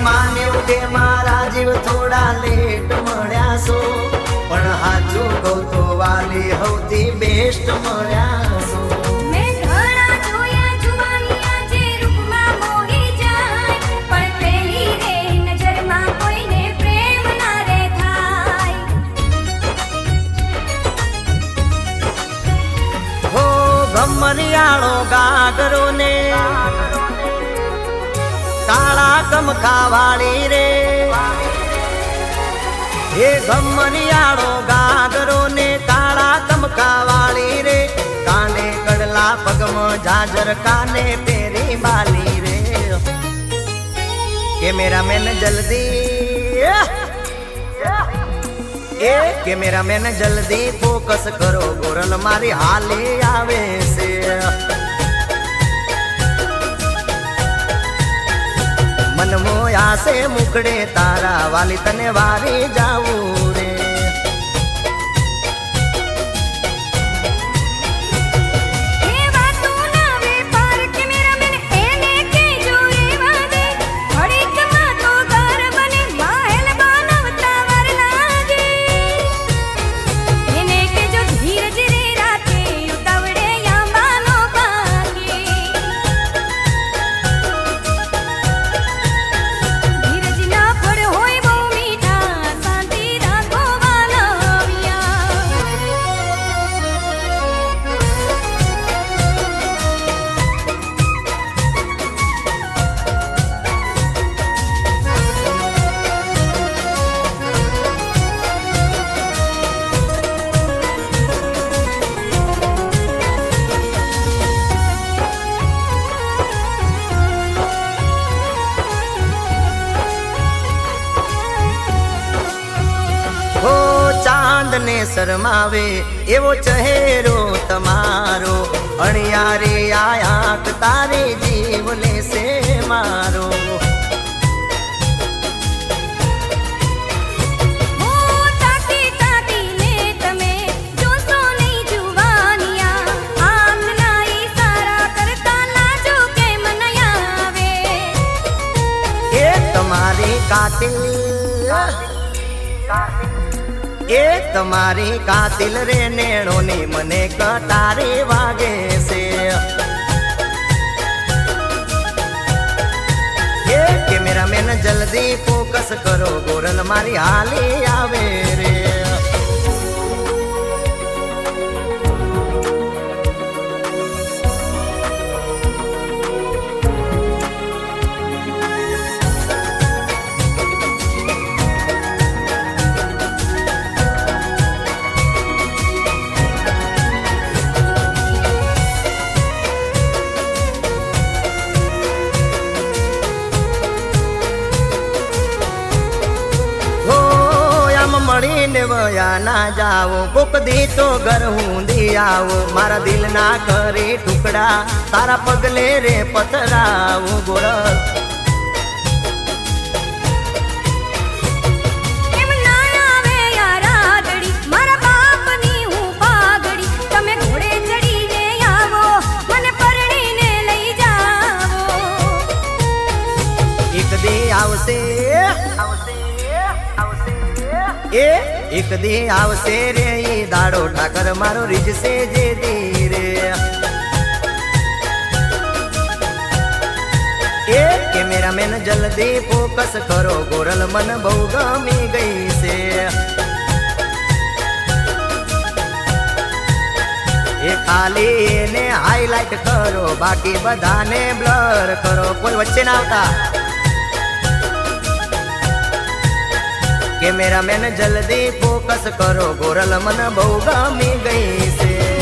माने उठे मारा जीव थोड़ा लेट मळ्या सो पण हाचू कहूं तो वाली हौती बेस्ट मळ्या सो मरियाळो गागरो ने काला कमखा वाली रे हे गमरियाळो गागरो ने काला कमखा वाली रे काने कड़ला पगम झाजर काने पेरी बाली रे कैमरामैन जल्दी कैमरामैन जल्दी फोकस करो गोरल मारी हाली आवे से मन मोया से मुकड़े तारा वाली तने वारी जाऊ रे ने शरमावे एवो चहेरो तमारो अणियारे आया तारे जीवने से मारो तुम्हारी कातिल ए तुम्हारी कातिल रे नेणो ने मने कटारे वागे से ए कैमरामैन जल्दी फोकस करो गोरल मारी हाली आवे रे मळीने वया ना जाओ कोक दी तो घर हूँ दी आओ मारा दिल ना करे टुकड़ा तारा पगले रे पथराओ गोरल एक दी आवसे एक दी आवसे रे ई दाड़ो ठाकर मारो रिज से जे दी रे ए कैमरामैन जल्दी फोकस करो गोरल मन बहु गमी गई से ए खाली ने हाईलाइट करो बाकी बधाने ब्लर करो कोई वच्चे ना आवता कैमरामैन जल्दी फोकस करो गोरल मन बहु गमी गई से